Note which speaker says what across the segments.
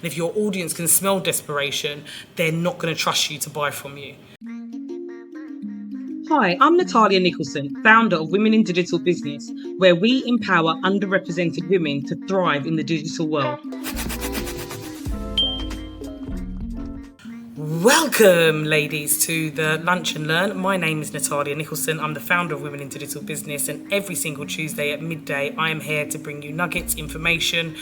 Speaker 1: And if your audience can smell desperation, they're not going to trust you to buy from you. Hi, I'm Natalia Nicholson, founder of Women in Digital Business, where we empower underrepresented women to thrive in the digital world. Welcome, ladies, to the Lunch and Learn. My name is Natalia Nicholson. I'm the founder of Women in Digital Business, and every single Tuesday at midday, I am here to bring you nuggets, information,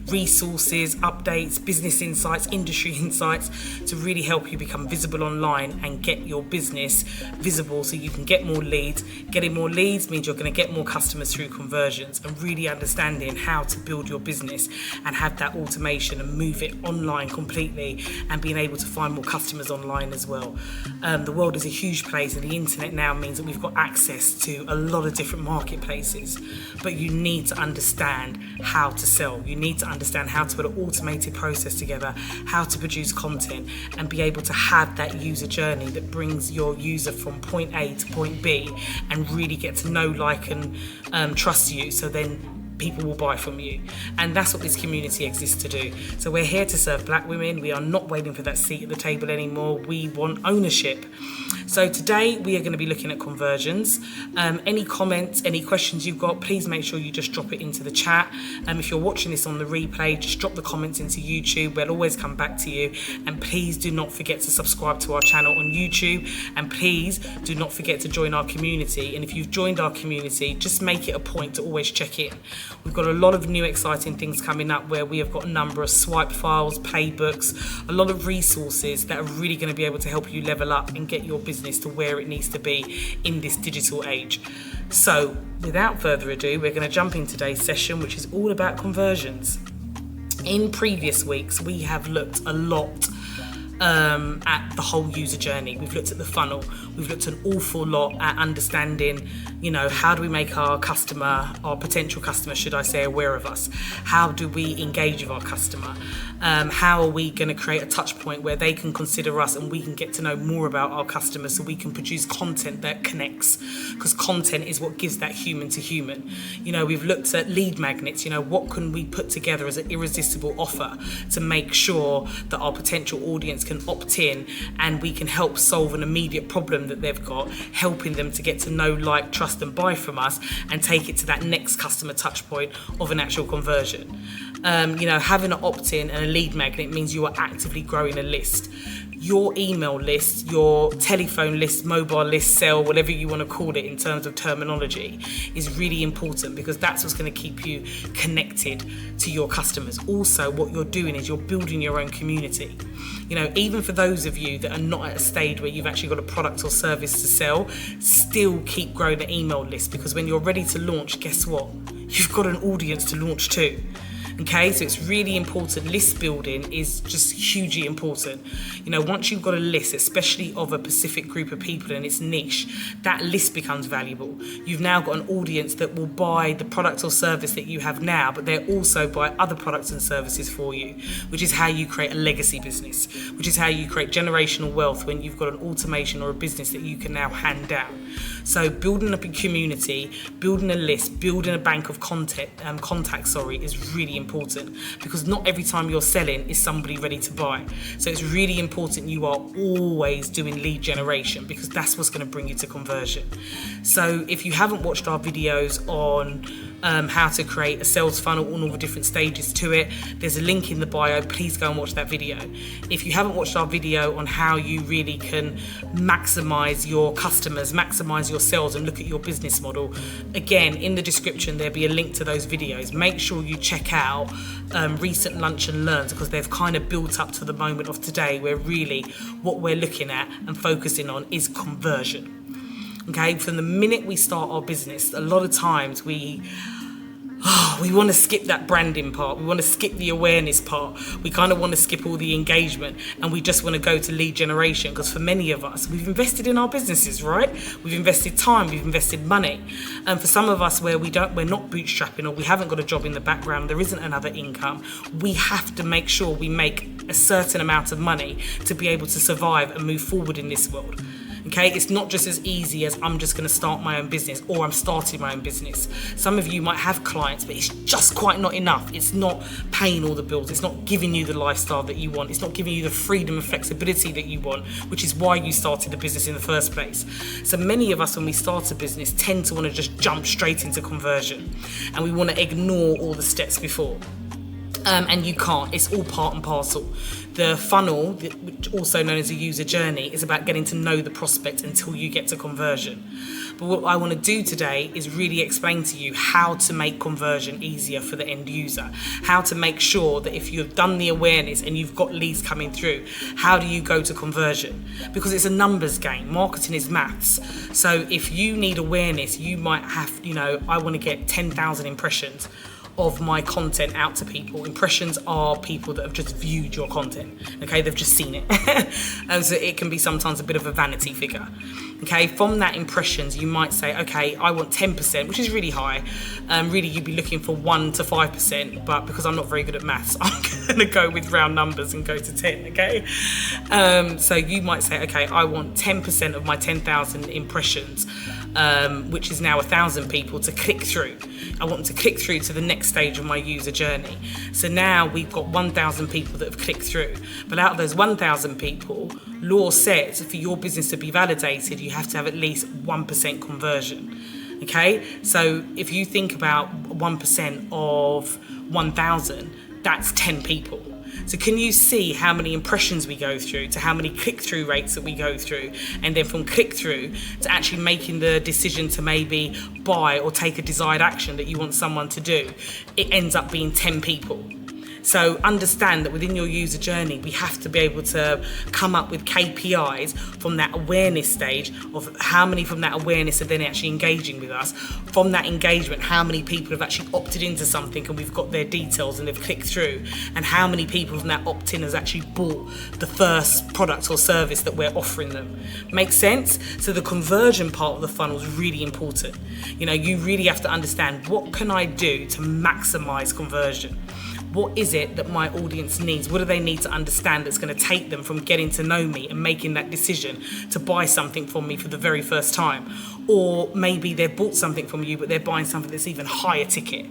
Speaker 1: resources, updates, business insights, industry insights to really help you become visible online and get your business visible so you can get more leads. Getting more leads means you're going to get more customers through conversions, and really understanding how to build your business and have that automation and move it online completely, and being able to find more customers online as well. The world is a huge place, and the internet now means that we've got access to a lot of different marketplaces, but you need to understand how to sell. You need to understand how to put an automated process together, how to produce content, and be able to have that user journey that brings your user from point A to point B and really get to know, like, and trust you, so then people will buy from you. And that's what this community exists to do. So we're here to serve black women. We are not waiting for that seat at the table anymore. We want ownership. So today we are going to be looking at conversions. Any comments, any questions you've got, please make sure you just drop it into the chat. If you're watching this on the replay, just drop the comments into YouTube. We'll always come back to you. And please do not forget to subscribe to our channel on YouTube. And please do not forget to join our community. And if you've joined our community, just make it a point to always check in. We've got a lot of new exciting things coming up where we have got a number of swipe files, playbooks, a lot of resources that are really going to be able to help you level up and get your business to where it needs to be in this digital age. So without further ado, we're going to jump in today's session, which is all about conversions. In previous weeks, we have looked a lot at the whole user journey. We've looked at the funnel. We've looked an awful lot at understanding, how do we make our customer, our potential customer, should I say, aware of us? How do we engage with our customer? How are we going to create a touch point where they can consider us and we can get to know more about our customers, so we can produce content that connects, because content is what gives that human to human. We've looked at lead magnets. What can we put together as an irresistible offer to make sure that our potential audience can opt in, and we can help solve an immediate problem that they've got, helping them to get to know, like, trust and buy from us, and take it to that next customer touch point of an actual conversion. Having an opt-in and a lead magnet means you are actively growing a list. Your email list, your telephone list, mobile list, cell, whatever you want to call it in terms of terminology, is really important, because that's what's going to keep you connected to your customers. Also, what you're doing is you're building your own community. Even for those of you that are not at a stage where you've actually got a product or service to sell, still keep growing the email list, because when you're ready to launch, guess what? You've got an audience to launch to. Okay, so it's really important. List building is just hugely important. Once you've got a list, especially of a specific group of people and it's niche, that list becomes valuable. You've now got an audience that will buy the product or service that you have now, but they'll also buy other products and services for you, which is how you create a legacy business, which is how you create generational wealth when you've got an automation or a business that you can now hand down. So building up a community, building a list, building a bank of contacts, is really important, because not every time you're selling is somebody ready to buy. So it's really important you are always doing lead generation, because that's what's going to bring you to conversion. So if you haven't watched our videos on how to create a sales funnel and all the different stages to it, there's a link in the bio. Please go and watch that video. If you haven't watched our video on how you really can maximize your customers, maximize your sales, and look at your business model, again, in the description there'll be a link to those videos. Make sure you check out recent Lunch and Learns, because they've kind of built up to the moment of today, where really what we're looking at and focusing on is conversion. Okay, from the minute we start our business, a lot of times we want to skip that branding part. We want to skip the awareness part. We kind of want to skip all the engagement, and we just want to go to lead generation, because for many of us, we've invested in our businesses, right? We've invested time, we've invested money. And for some of us where we're not bootstrapping, or we haven't got a job in the background, there isn't another income, we have to make sure we make a certain amount of money to be able to survive and move forward in this world. Okay, it's not just as easy as I'm just going to start my own business or I'm starting my own business. Some of you might have clients, but it's just quite not enough. It's not paying all the bills. It's not giving you the lifestyle that you want. It's not giving you the freedom and flexibility that you want, which is why you started the business in the first place. So many of us, when we start a business, tend to want to just jump straight into conversion, and we want to ignore all the steps before. And you can't. It's all part and parcel. The funnel, which also known as a user journey, is about getting to know the prospect until you get to conversion. But what I want to do today is really explain to you how to make conversion easier for the end user. How to make sure that if you've done the awareness and you've got leads coming through, how do you go to conversion? Because it's a numbers game. Marketing is maths. So if you need awareness, you might have, I want to get 10,000 impressions of my content out to people. Impressions are people that have just viewed your content. Okay, they've just seen it. And so it can be sometimes a bit of a vanity figure. Okay, from that impressions, you might say, okay, I want 10%, which is really high. Really, you'd be looking for 1 to 5%, but because I'm not very good at maths, I'm gonna go with round numbers and go to 10, okay? So you might say, okay, I want 10% of my 10,000 impressions, which is now 1,000 people, to click through. I want them to click through to the next stage of my user journey. So now we've got 1,000 people that have clicked through. But out of those 1,000 people, law says for your business to be validated, you have to have at least 1% conversion. Okay? So if you think about 1% of 1,000, that's 10 people. So can you see how many impressions we go through, to how many click-through rates that we go through, and then from click-through to actually making the decision to maybe buy or take a desired action that you want someone to do, it ends up being 10 people. So understand that within your user journey, we have to be able to come up with KPIs from that awareness stage of how many from that awareness are then actually engaging with us. From that engagement, how many people have actually opted into something and we've got their details and they've clicked through, and how many people from that opt-in has actually bought the first product or service that we're offering them. Make sense? So the conversion part of the funnel is really important. You really have to understand, what can I do to maximize conversion? What is it that my audience needs? What do they need to understand that's going to take them from getting to know me and making that decision to buy something from me for the very first time? Or maybe they've bought something from you, but they're buying something that's even higher ticket.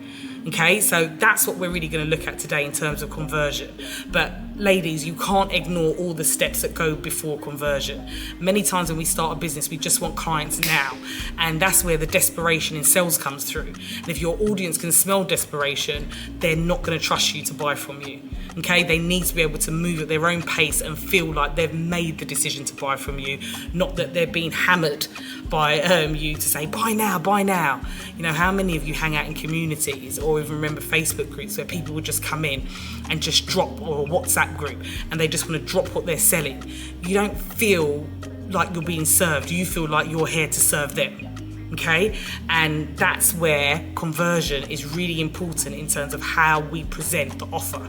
Speaker 1: Okay, so that's what we're really going to look at today in terms of conversion. But ladies, you can't ignore all the steps that go before conversion. Many times when we start a business, we just want clients now. And that's where the desperation in sales comes through. And if your audience can smell desperation, they're not going to trust you to buy from you. Okay, they need to be able to move at their own pace and feel like they've made the decision to buy from you, not that they're being hammered by you to say, buy now, buy now. How many of you hang out in communities or even remember Facebook groups where people would just come in and just drop, or a WhatsApp group, and they just want to drop what they're selling? You don't feel like you're being served. You feel like you're here to serve them. Okay, and that's where conversion is really important in terms of how we present the offer.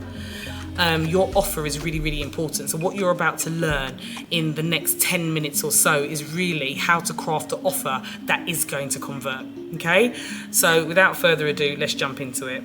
Speaker 1: Your offer is really, really important. So what you're about to learn in the next 10 minutes or so is really how to craft an offer that is going to convert. Okay, so without further ado, let's jump into it.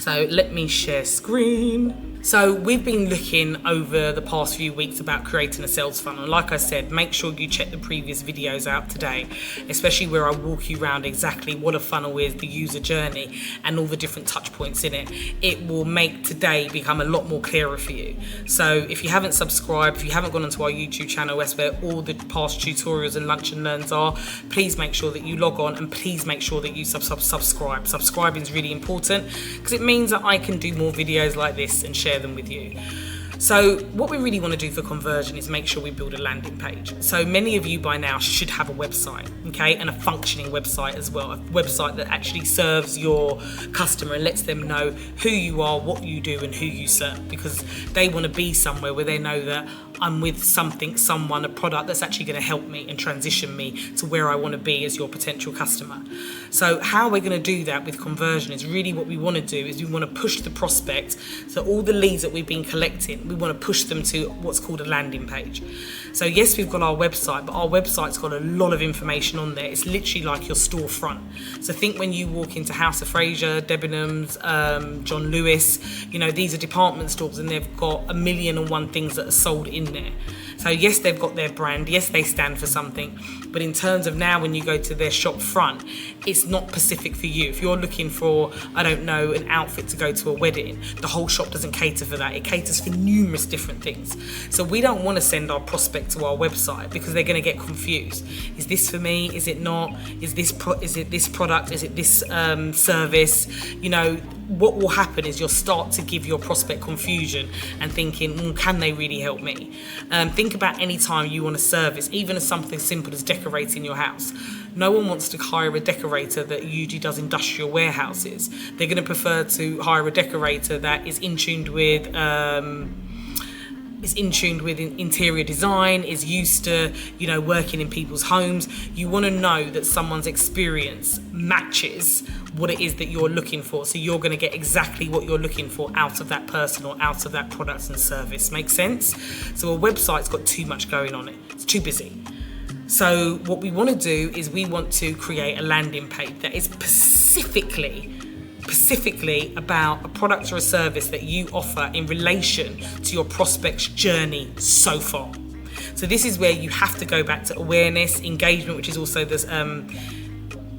Speaker 1: So let me share screen. So we've been looking over the past few weeks about creating a sales funnel. Like I said, make sure you check the previous videos out today, especially where I walk you around exactly what a funnel is, the user journey, and all the different touch points in it. It will make today become a lot more clearer for you. So if you haven't subscribed, if you haven't gone onto our YouTube channel, that's where all the past tutorials and lunch and learns are, please make sure that you log on, and please make sure that you subscribe. Subscribing is really important because it means that I can do more videos like this and share them with you. So what we really want to do for conversion is make sure we build a landing page. So many of you by now should have a website, okay, and a functioning website as well, a website that actually serves your customer and lets them know who you are, what you do, and who you serve, because they want to be somewhere where they know that I'm with someone, a product that's actually going to help me and transition me to where I want to be as your potential customer. So how we're going to do that with conversion is really what we want to do is we want to push the prospect. So all the leads that we've been collecting, we want to push them to what's called a landing page. So yes, we've got our website, but our website's got a lot of information on there. It's literally like your storefront. So think when you walk into House of Fraser, Debenhams, John Lewis, these are department stores and they've got 1,000,001 things that are sold in there. So yes, they've got their brand, yes, they stand for something, but in terms of now when you go to their shop front, it's not specific for you. If you're looking for, I don't know, an outfit to go to a wedding, the whole shop doesn't cater for that. It caters for numerous different things. So we don't want to send our prospect to our website because they're going to get confused. Is this for me? Is it not? Is it this product? Is it this service? You know, what will happen is you'll start to give your prospect confusion and thinking, can they really help me? Think about any time you want a service, even as something simple as decorating your house. No one wants to hire a decorator that usually does industrial warehouses. They're going to prefer to hire a decorator that is in tune with interior design, is used to, you know, working in people's homes. You want to know that someone's experience matches what it is that you're looking for. So you're going to get exactly what you're looking for out of that person or out of that product and service. Make sense? So a website's got too much going on it. It's too busy. So what we want to do is we want to create a landing page that is specifically about a product or a service that you offer in relation to your prospect's journey so far. So this is where you have to go back to awareness, engagement, which is also this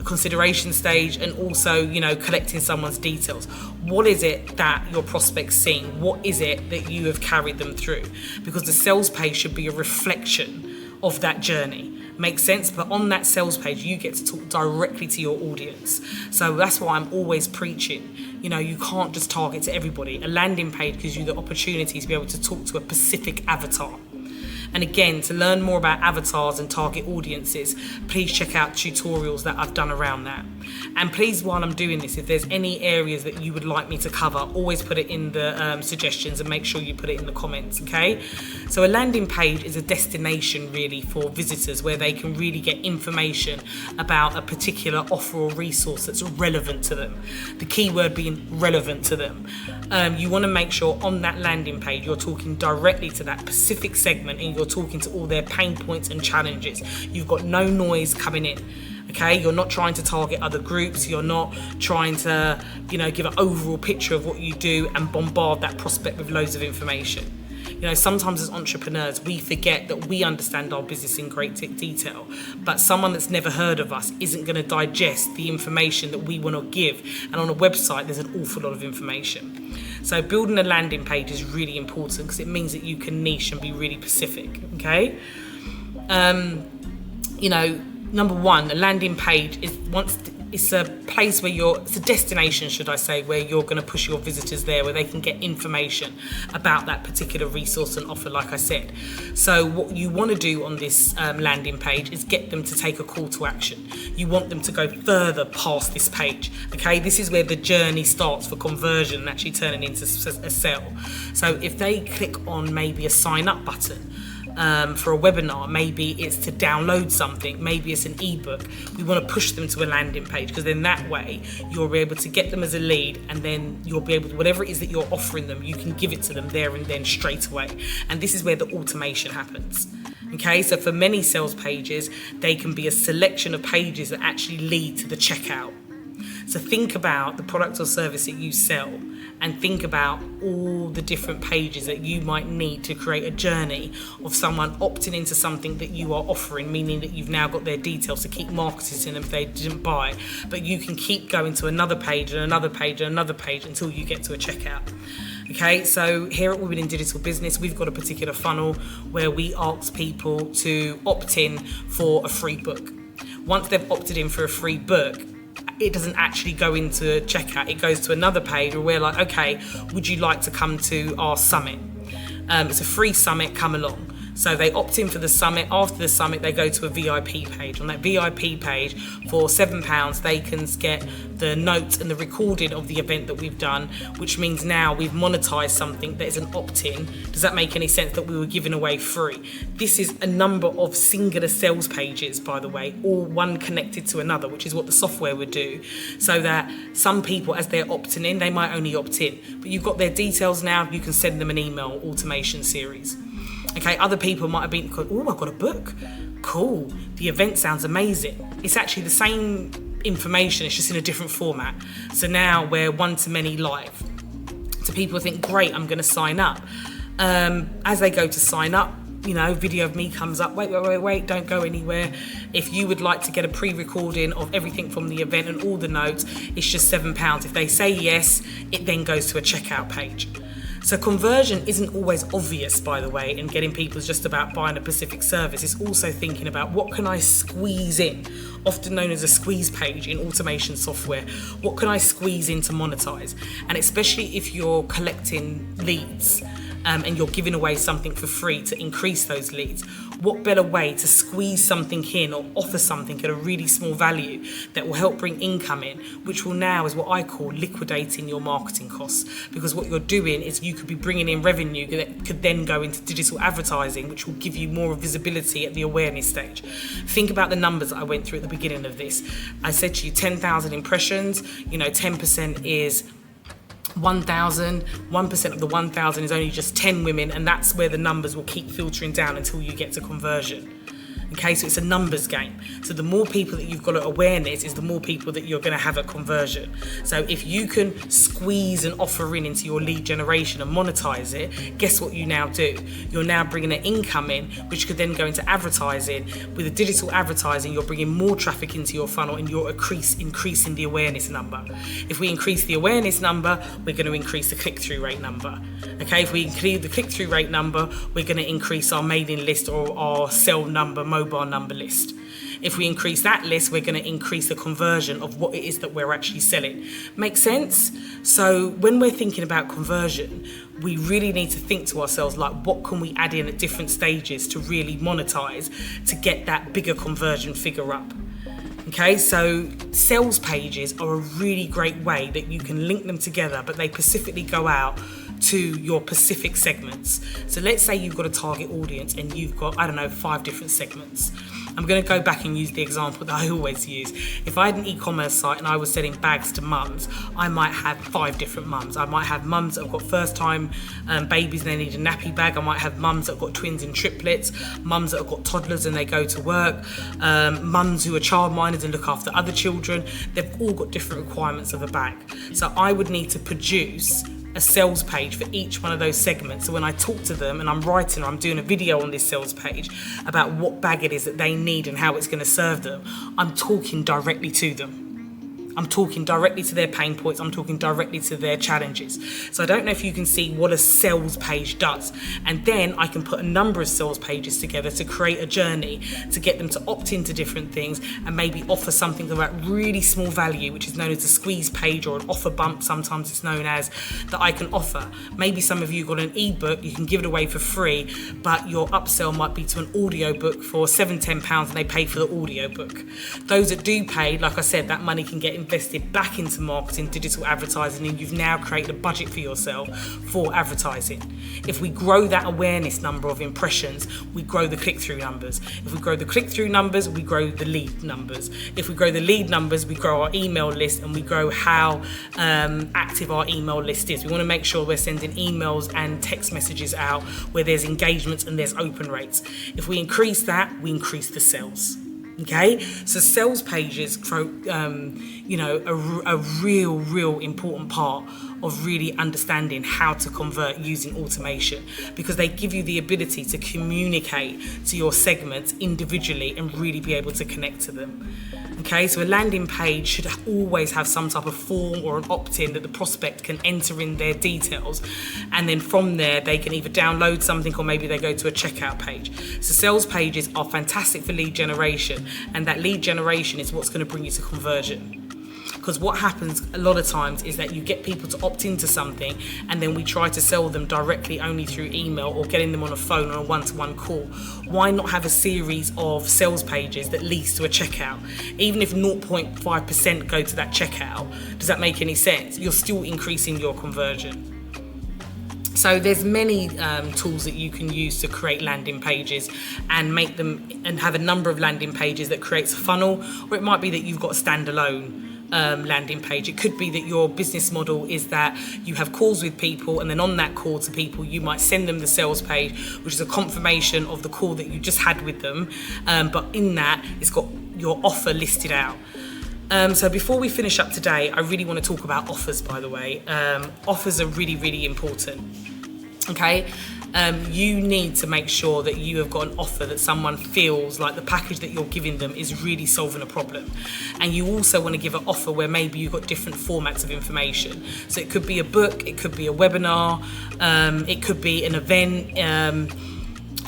Speaker 1: consideration stage, and also, you know, collecting someone's details. What is it that your prospect's seeing? What is it that you have carried them through? Because the sales page should be a reflection of that journey. Makes sense? But on that sales page, you get to talk directly to your audience. So that's why I'm always preaching. You know, you can't just target to everybody. A landing page gives you the opportunity to be able to talk to a specific avatar. And again, to learn more about avatars and target audiences, please check out tutorials that I've done around that. And please, while I'm doing this, if there's any areas that you would like me to cover, always put it in the suggestions, and make sure you put it in the comments, okay? So a landing page is a destination really for visitors where they can really get information about a particular offer or resource that's relevant to them. The key word being relevant to them. You want to make sure on that landing page you're talking directly to that specific segment, and you're talking to all their pain points and challenges. You've got no noise coming in. Okay, you're not trying to target other groups. You're not trying to, you know, give an overall picture of what you do and bombard that prospect with loads of information. You know, sometimes as entrepreneurs, we forget that we understand our business in great detail, but someone that's never heard of us isn't going to digest the information that we want to give. And on a website, there's an awful lot of information. So building a landing page is really important because it means that you can niche and be really specific. Okay, you know, number one, a landing page is it's a place where it's a destination, should I say, where you're going to push your visitors there, where they can get information about that particular resource and offer, like I said. So what you want to do on this landing page is get them to take a call to action. You want them to go further past this page. Okay, this is where the journey starts for conversion and actually turning into a sale. So if they click on maybe a sign up button, for a webinar, maybe it's to download something, maybe it's an ebook, we want to push them to a landing page, because then that way you'll be able to get them as a lead, and then you'll be able to, whatever it is that you're offering them, you can give it to them there and then straight away. And this is where the automation happens. Okay, so for many sales pages, they can be a selection of pages that actually lead to the checkout. So think about the product or service that you sell, and think about all the different pages that you might need to create a journey of someone opting into something that you are offering, meaning that you've now got their details to keep marketing them if they didn't buy, but you can keep going to another page and another page and another page until you get to a checkout. Okay, so here at Women in Digital Business, we've got a particular funnel where we ask people to opt in for a free book. Once they've opted in for a free book, it doesn't actually go into checkout. It goes to another page where we're like, okay, would you like to come to our summit? It's a free summit, come along. So they opt in for the summit. After the summit, they go to a VIP page. On that VIP page, for £7, they can get the notes and the recording of the event that we've done, which means now we've monetized something that is an opt-in. Does that make any sense, that we were giving away free? This is a number of singular sales pages, by the way, all one connected to another, which is what the software would do. So that some people, as they're opting in, they might only opt in, but you've got their details now, you can send them an email automation series. Okay, other people might have been, oh, I've got a book. Cool. The event sounds amazing. It's actually the same information, it's just in a different format. So now we're one-to-many live. So people think, great, I'm going to sign up. As they go to sign up, video of me comes up. Wait, don't go anywhere. If you would like to get a pre-recording of everything from the event and all the notes, it's just £7. If they say yes, it then goes to a checkout page. So conversion isn't always obvious, by the way, and getting people is just about buying a specific service. It's also thinking about what can I squeeze in, often known as a squeeze page in automation software. What can I squeeze in to monetize? And especially if you're collecting leads, and you're giving away something for free to increase those leads, what better way to squeeze something in or offer something at a really small value that will help bring income in, which will now is what I call liquidating your marketing costs. Because what you're doing is you could be bringing in revenue that could then go into digital advertising, which will give you more visibility at the awareness stage. Think about the numbers that I went through at the beginning of this. I said to you 10,000 impressions, 10% is 1,000, 1% of the 1,000 is only just 10 women, and that's where the numbers will keep filtering down until you get to conversion. Okay, so it's a numbers game. So the more people that you've got at awareness is the more people that you're going to have at conversion. So if you can squeeze an offer into your lead generation and monetize it, guess what you now do? You're now bringing an income in, which could then go into advertising. With the digital advertising, you're bringing more traffic into your funnel and you're increasing the awareness number. If we increase the awareness number, we're going to increase the click-through rate number. Okay, if we increase the click-through rate number, we're going to increase our mailing list or our cell number, mobile number list. If we increase that list, we're going to increase the conversion of what it is that we're actually selling. Make sense? So when we're thinking about conversion, we really need to think to ourselves, like, what can we add in at different stages to really monetize to get that bigger conversion figure up? Okay, so sales pages are a really great way that you can link them together, but they specifically go out to your specific segments. So let's say you've got a target audience and you've got, 5 different segments. I'm going to go back and use the example that I always use. If I had an e-commerce site and I was selling bags to mums, I might have 5 different mums. I might have mums that have got first-time babies and they need a nappy bag. I might have mums that have got twins and triplets, mums that have got toddlers and they go to work, mums who are childminders and look after other children. They've all got different requirements of a bag. So I would need to produce a sales page for each one of those segments. So when I talk to them and I'm writing or I'm doing a video on this sales page about what bag it is that they need and how it's going to serve them, I'm talking directly to them. I'm talking directly to their pain points. I'm talking directly to their challenges. So I don't know if you can see what a sales page does. And then I can put a number of sales pages together to create a journey to get them to opt into different things and maybe offer something about really small value, which is known as a squeeze page or an offer bump. Sometimes it's known as that I can offer. Maybe some of you got an ebook, you can give it away for free, but your upsell might be to an audio book for £7-10 and they pay for the audio book. Those that do pay, like I said, that money can get invested back into marketing, digital advertising, and you've now created a budget for yourself for advertising. If we grow that awareness number of impressions, we grow the click-through numbers. If we grow the click-through numbers, we grow the lead numbers. If we grow the lead numbers, we grow our email list and we grow how active our email list is. We want to make sure we're sending emails and text messages out where there's engagements and there's open rates. If we increase that, we increase the sales. Okay, so sales pages, a real important part of really understanding how to convert using automation, because they give you the ability to communicate to your segments individually and really be able to connect to them. Okay, so a landing page should always have some type of form or an opt-in that the prospect can enter in their details, and then from there they can either download something or maybe they go to a checkout page. So sales pages are fantastic for lead generation, and that lead generation is what's going to bring you to conversion. Because what happens a lot of times is that you get people to opt into something and then we try to sell them directly only through email or getting them on a phone on a one-to-one call. Why not have a series of sales pages that leads to a checkout? Even if 0.5% go to that checkout, does that make any sense? You're still increasing your conversion. So there's many tools that you can use to create landing pages and make them and have a number of landing pages that creates a funnel, or it might be that you've got a standalone landing page. It could be that your business model is that you have calls with people, and then on that call to people you might send them the sales page, which is a confirmation of the call that you just had with them, but in that it's got your offer listed out. So before we finish up today, I really want to talk about offers, by the way. Offers are really important. Okay, You need to make sure that you have got an offer that someone feels like the package that you're giving them is really solving a problem. And you also want to give an offer where maybe you've got different formats of information. So it could be a book, it could be a webinar, it could be an event,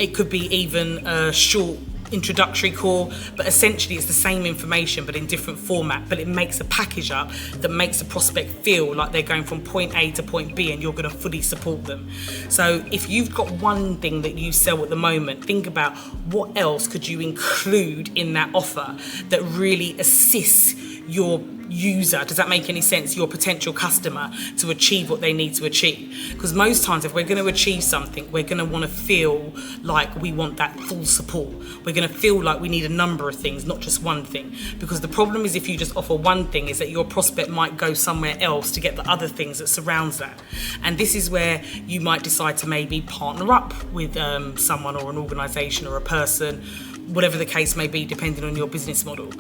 Speaker 1: it could be even a short introductory call, but essentially it's the same information but in different format, but it makes a package up that makes the prospect feel like they're going from point A to point B and you're going to fully support them. So if you've got one thing that you sell at the moment, think about what else could you include in that offer that really assists your user, does that make any sense, your potential customer, to achieve what they need to achieve. Because most times if we're going to achieve something, we're going to want to feel like we want that full support. We're going to feel like we need a number of things, not just one thing. Because the problem is if you just offer one thing is that your prospect might go somewhere else to get the other things that surrounds that. And this is where you might decide to maybe partner up with someone or an organisation or a person, whatever the case may be, depending on your business model.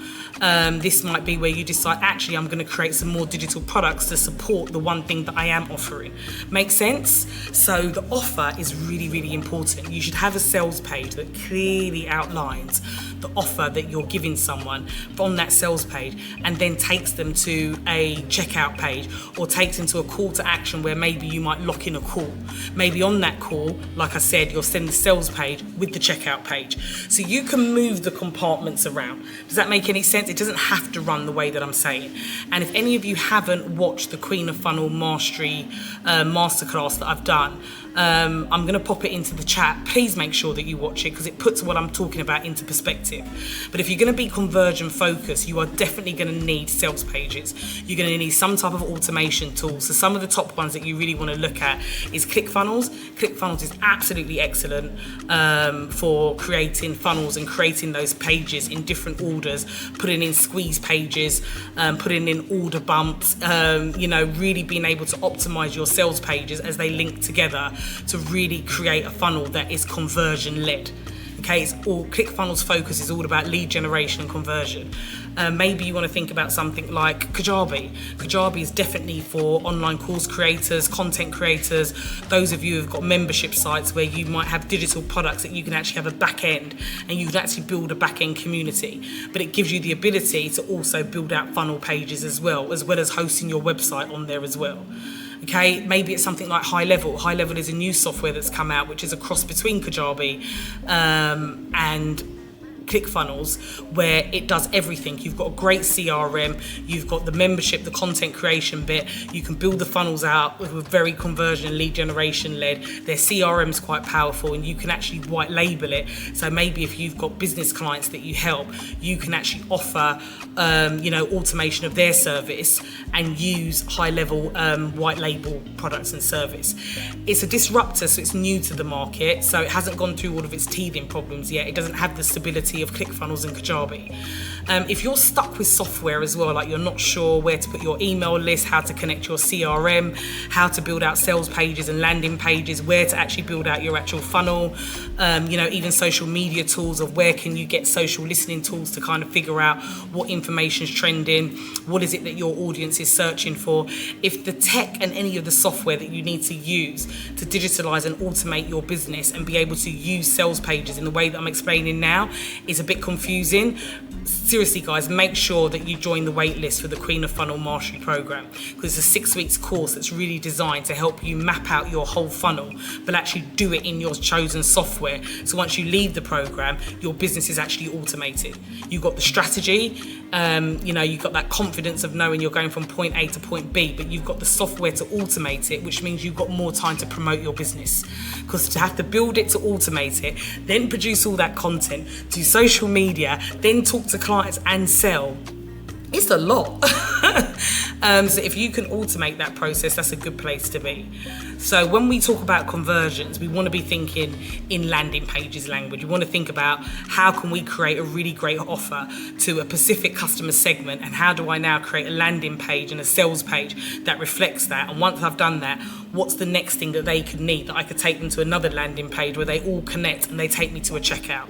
Speaker 1: This might be where you decide, actually, I'm going to create some more digital products to support the one thing that I am offering. Make sense? So the offer is really, really important. You should have a sales page that clearly outlines the offer that you're giving someone on that sales page, and then takes them to a checkout page or takes them to a call to action where maybe you might lock in a call. Maybe on that call, like I said, you'll send the sales page with the checkout page. So you can move the compartments around. Does that make any sense? It doesn't have to run the way that I'm saying. And if any of you haven't watched the Queen of Funnel Mastery masterclass that I've done, I'm going to pop it into the chat. Please make sure that you watch it because it puts what I'm talking about into perspective. But if you're going to be conversion focused, you are definitely going to need sales pages. You're going to need some type of automation tool. So some of the top ones that you really want to look at is ClickFunnels. ClickFunnels is absolutely excellent for creating funnels and creating those pages in different orders, putting in squeeze pages, putting in order bumps, really being able to optimize your sales pages as they link together to really create a funnel that is conversion led. Okay, ClickFunnels focus is all about lead generation and conversion. Maybe you want to think about something like Kajabi. Kajabi is definitely for online course creators, content creators, those of you who've got membership sites where you might have digital products that you can actually have a back end and you can actually build a back end community. But it gives you the ability to also build out funnel pages as well as hosting your website on there as well. Okay, maybe it's something like High Level. High Level is a new software that's come out, which is a cross between Kajabi and ClickFunnels, where it does everything. You've got a great CRM, you've got the membership, the content creation bit, you can build the funnels out with very conversion lead generation led. Their CRM is quite powerful and you can actually white label it. So maybe if you've got business clients that you help, you can actually offer automation of their service and use high level white label products and service. It's a disruptor, so it's new to the market, so it hasn't gone through all of its teething problems yet. It doesn't have the stability of ClickFunnels and Kajabi. If you're stuck with software as well, like you're not sure where to put your email list, how to connect your CRM, how to build out sales pages and landing pages, where to actually build out your actual funnel, even social media tools of where can you get social listening tools to kind of figure out what information is trending, what is it that your audience is searching for. If the tech and any of the software that you need to use to digitalize and automate your business and be able to use sales pages in the way that I'm explaining now is a bit confusing, seriously guys, make sure that you join the wait list for the Queen of Funnel Mastery program, because it's a 6 weeks course that's really designed to help you map out your whole funnel, but actually do it in your chosen software. So once you leave the program, your business is actually automated. You've got the strategy, you've got that confidence of knowing you're going from point A to point B, but you've got the software to automate it, which means you've got more time to promote your business. Because to have to build it, to automate it, then produce all that content, do social media, then talk to clients and sell, it's a lot. So if you can automate that process, that's a good place to be. So when we talk about conversions, we want to be thinking in landing pages language. We want to think about how can we create a really great offer to a specific customer segment, and how do I now create a landing page and a sales page that reflects that. And once I've done that, what's the next thing that they could need that I could take them to another landing page where they all connect and they take me to a checkout.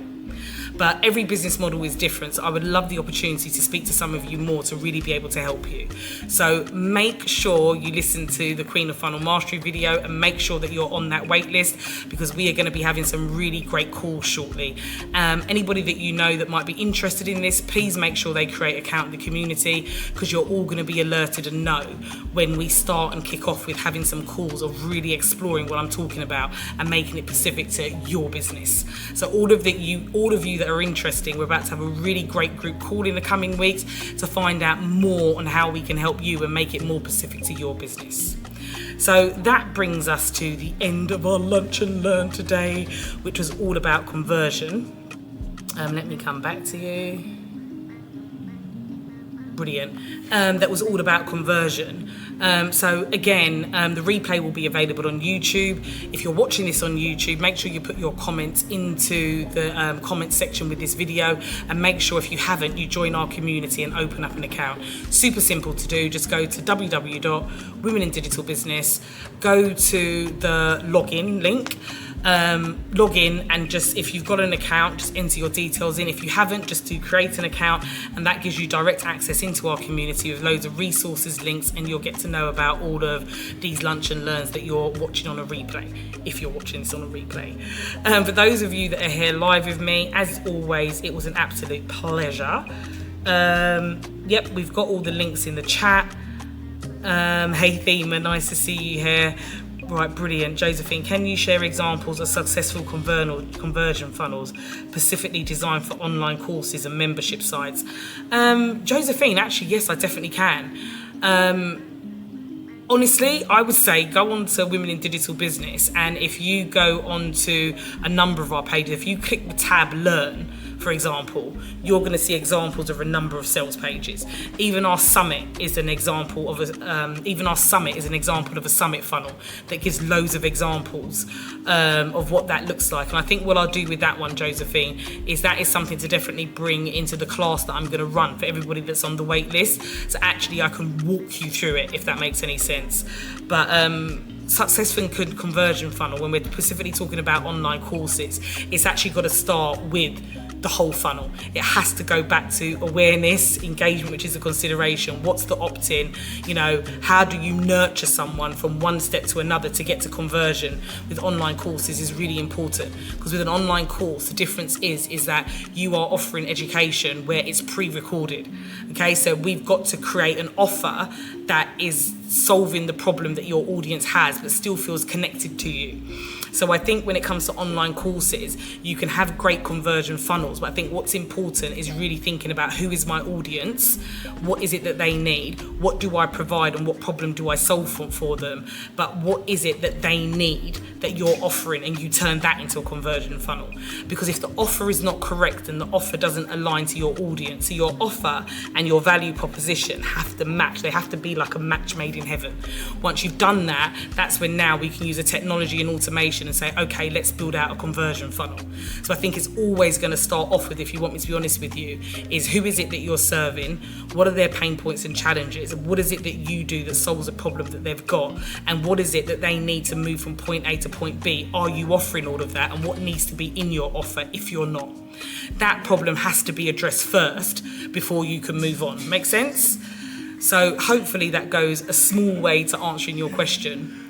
Speaker 1: But every business model is different, so I would love the opportunity to speak to some of you more to really be able to help you. So make sure you listen to the Queen of Funnel Mastery video and make sure that you're on that wait list, because we are going to be having some really great calls shortly. Anybody that you know that might be interested in this, please make sure they create an account in the community, because you're all going to be alerted and know when we start and kick off with having some calls of really exploring what I'm talking about and making it specific to your business. So all of you that are interested, we're about to have a really great group call in the coming weeks to find out more on how we can help you and make it more specific to your business. So that brings us to the end of our lunch and learn today, which was all about conversion. Let me come back to you. Brilliant. That was all about conversion. So again, the replay will be available on YouTube. If you're watching this on YouTube, make sure you put your comments into the comments section with this video, and make sure if you haven't, you join our community and open up an account. Super simple to do. Just go to www.womenindigitalbusiness, go to the login link, log in, and just, if you've got an account, just enter your details in. If you haven't, just do create an account, and that gives you direct access into our community with loads of resources, links, and you'll get to know about all of these lunch and learns that you're watching on a replay, if you're watching this on a replay. For those of you that are here live with me, as always, it was an absolute pleasure. Yep, we've got all the links in the chat. Hey Thema, nice to see you here. Right, brilliant. Josephine, can you share examples of successful conversion funnels specifically designed for online courses and membership sites? Josephine, actually, yes, I definitely can. Honestly, I would say go on to Women in Digital Business, and if you go on to a number of our pages, if you click the tab Learn, for example, you're going to see examples of a number of sales pages. Even our summit is an example of a summit funnel that gives loads of examples of what that looks like. And I think what I'll do with that one, Josephine, is that is something to definitely bring into the class that I'm going to run for everybody that's on the wait list. So actually, I can walk you through it if that makes any sense. But successful conversion funnel, when we're specifically talking about online courses, it's actually got to start with the whole funnel. It has to go back to awareness, engagement, which is a consideration. What's the opt-in? You know, how do you nurture someone from one step to another to get to conversion? With online courses is really important, because with an online course, the difference is that you are offering education where it's pre-recorded. Okay, so we've got to create an offer that is solving the problem that your audience has, but still feels connected to you. So I think when it comes to online courses, you can have great conversion funnels, but I think what's important is really thinking about who is my audience, what is it that they need, what do I provide, and what problem do I solve for them, but what is it that they need that you're offering, and you turn that into a conversion funnel. Because if the offer is not correct and the offer doesn't align to your audience, so your offer and your value proposition have to match. They have to be like a match made in heaven. Once you've done that, that's when now we can use the technology and automation and say, okay, let's build out a conversion funnel. So I think it's always going to start off with, if you want me to be honest with you, is who is it that you're serving? What are their pain points and challenges? What is it that you do that solves a problem that they've got? And what is it that they need to move from point A to point B? Are you offering all of that? And what needs to be in your offer if you're not? That problem has to be addressed first before you can move on. Make sense? So hopefully that goes a small way to answering your question.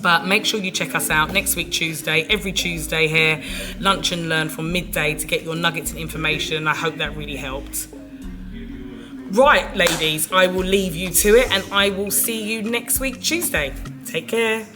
Speaker 1: But make sure you check us out next week, Tuesday, every Tuesday here, lunch and learn from midday to get your nuggets and information. I hope that really helped. Right, ladies, I will leave you to it, and I will see you next week, Tuesday. Take care.